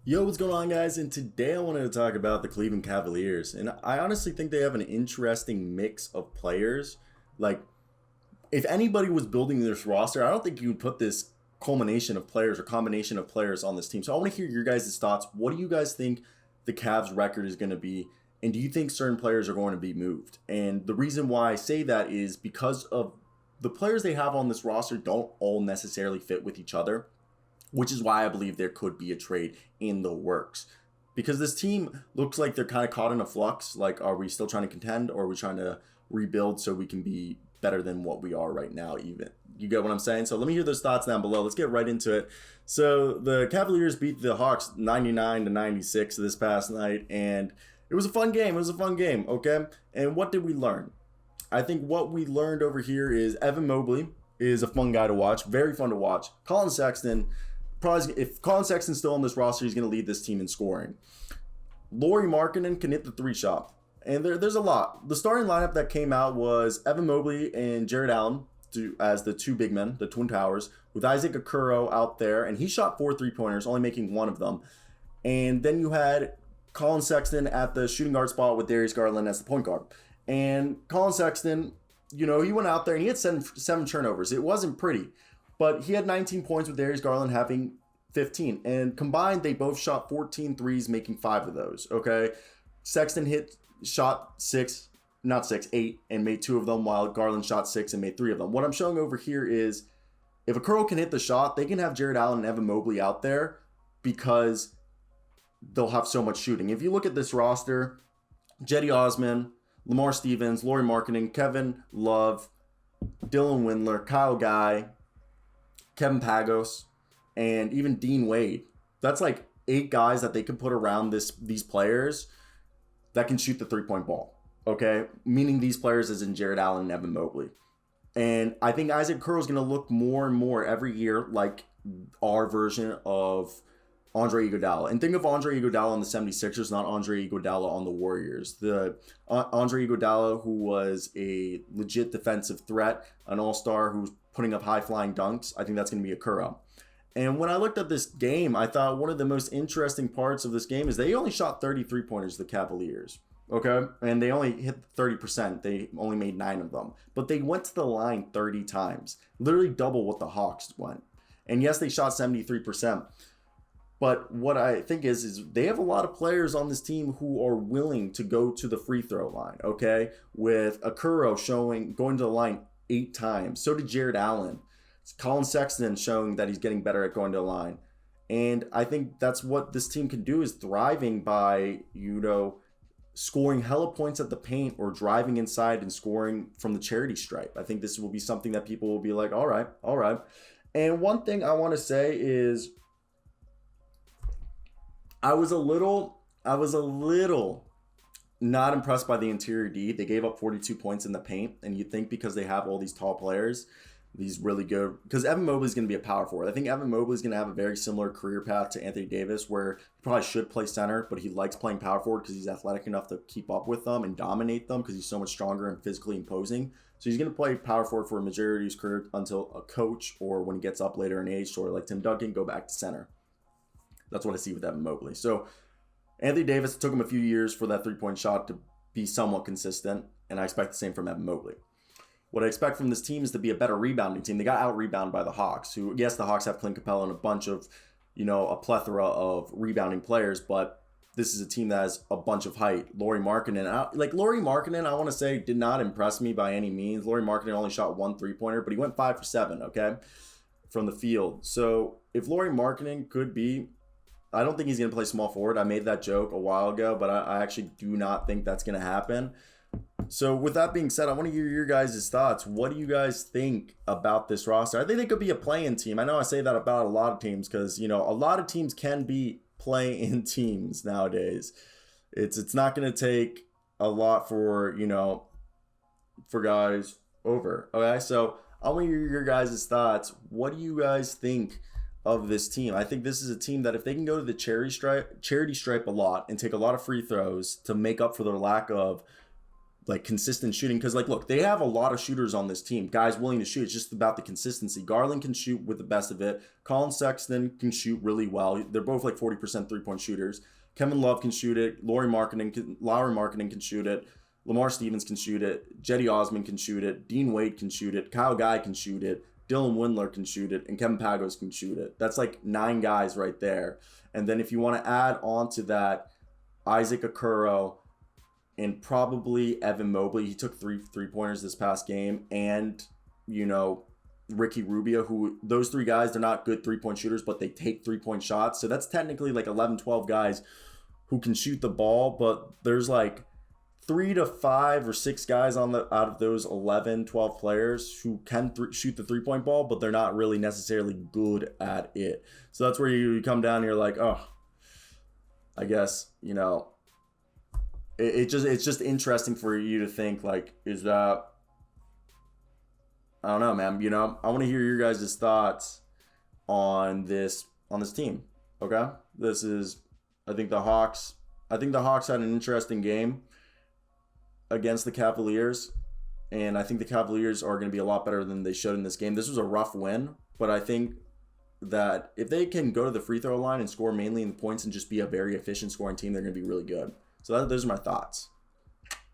Yo, what's going on, guys? And today I wanted to talk about the Cleveland Cavaliers. And I honestly think they have an interesting mix of players. Like, if anybody was building this roster, I don't think you would put this culmination of players or combination of players on this team. So I want to hear your guys' thoughts. What do you guys think the Cavs' record is going to be? And do you think certain players are going to be moved? And the reason why I say that is because of the players they have on this roster don't all necessarily fit with each other, which is why I believe there could be a trade in the works. Because this team looks like they're kind of caught in a flux. Like, are we still trying to contend, or are we trying to rebuild so we can be better than what we are right now even? You get what I'm saying? So let me hear those thoughts down below. Let's get right into it. So the Cavaliers beat the Hawks 99-96 this past night, and it was a fun game. Okay? And what did we learn? I think what we learned over here is Evan Mobley is a fun guy to watch. Very fun to watch. Collin Sexton, probably, if Collin Sexton's still on this roster, he's going to lead this team in scoring. Lauri Markkanen can hit the three shot. And there's a lot. The starting lineup that came out was Evan Mobley and Jarrett Allen as the two big men, the Twin Towers, with Isaac Okoro out there. And he shot 4 3-pointers, only making one of them. And then you had Collin Sexton at the shooting guard spot with Darius Garland as the point guard. And Collin Sexton, he went out there and he had seven turnovers. It wasn't pretty, but he had 19 points with Darius Garland having 15. And combined, they both shot 14 threes, making 5 of those, okay? Sexton shot 8, and made 2 of them, while Garland shot 6 and made 3 of them. What I'm showing over here is if Okoro can hit the shot, they can have Jarrett Allen and Evan Mobley out there because they'll have so much shooting. If you look at this roster, Cedi Osman, Lamar Stevens, Lauri Markkanen, Kevin Love, Dylan Windler, Kyle Guy, Kevin Pagos, and even Dean Wade. That's like 8 guys that they could put around these players that can shoot the 3-point ball. Okay? Meaning these players as in Jarrett Allen and Evan Mobley. And I think Isaac Okoro is going to look more and more every year like our version of Andre Iguodala. And think of Andre Iguodala on the 76ers, not Andre Iguodala on the Warriors. The Andre Iguodala, who was a legit defensive threat, an all-star who's putting up high-flying dunks, I think that's going to be Okoro. And when I looked at this game, I thought one of the most interesting parts of this game is they only shot 33 pointers, the Cavaliers. Okay? And they only hit 30%. They only made 9 of them. But they went to the line 30 times. Literally double what the Hawks went. And yes, they shot 73%. But what I think is they have a lot of players on this team who are willing to go to the free throw line, okay? With Okoro going to the line 8 times. So did Jarrett Allen. Collin Sexton showing that he's getting better at going to the line. And I think that's what this team can do, is thriving by, scoring hella points at the paint or driving inside and scoring from the charity stripe. I think this will be something that people will be like, all right. And one thing I want to say is I was a little not impressed by the interior D. They gave up 42 points in the paint, and you'd think because they have all these tall players, these really good, because Evan Mobley is going to be a power forward. I think Evan Mobley is going to have a very similar career path to Anthony Davis, where he probably should play center, but he likes playing power forward because he's athletic enough to keep up with them and dominate them because he's so much stronger and physically imposing. So he's going to play power forward for a majority of his career until a coach, or when he gets up later in age, or like Tim Duncan, go back to center. That's what I see with Evan Mobley. So Anthony Davis, took him a few years for that 3-point shot to be somewhat consistent, and I expect the same from Evan Mobley. What I expect from this team is to be a better rebounding team. They got out-rebounded by the Hawks, who, yes, the Hawks have Clint Capella and a bunch of, a plethora of rebounding players, but this is a team that has a bunch of height. Lauri Markkanen, I want to say, did not impress me by any means. Lauri Markkanen only shot 1 3-pointer, but he went 5 for 7, okay, from the field. So if Lauri Markkanen could be, I don't think he's going to play small forward. I made that joke a while ago, but I actually do not think that's going to happen. So with that being said, I want to hear your guys' thoughts. What do you guys think about this roster? I think they could be a play-in team. I know I say that about a lot of teams because, a lot of teams can be play-in teams nowadays. It's not going to take a lot for guys over. Okay, so I want to hear your guys' thoughts. What do you guys think of this team? I think this is a team that if they can go to the charity stripe a lot and take a lot of free throws to make up for their lack of like consistent shooting, because like look, they have a lot of shooters on this team, guys willing to shoot. It's just about the consistency. Garland can shoot with the best of it. Collin Sexton can shoot really well. They're both like 40% 3-point shooters. Kevin Love can shoot it. Lauri Markkanen can shoot it. Lamar Stevens can shoot it. Jetty Osman can shoot it. Dean Wade can shoot it. Kyle Guy can shoot it. Dylan Windler can shoot it. And Kevin Pagos can shoot it. That's like 9 guys right there. And then if you want to add on to that, Isaac Okoro and probably Evan Mobley. He took three-pointers this past game. And, you know, Ricky Rubio, who those 3 guys, they're not good 3-point shooters, but they take 3-point shots. So that's technically like 11, 12 guys who can shoot the ball. But there's like 3 to 5 or 6 guys out of those 11, 12 players who can shoot the 3-point ball, but they're not really necessarily good at it. So that's where you come down and you're like, oh, I guess, you know, it's just interesting for you to think, like, is that, I don't know, man. You know, I want to hear your guys' thoughts on this team. Okay? I think the Hawks had an interesting game against the Cavaliers, and I think the Cavaliers are going to be a lot better than they showed in this game. This was a rough win, but I think that if they can go to the free throw line and score mainly in the points and just be a very efficient scoring team, they're going to be really good. So those are my thoughts.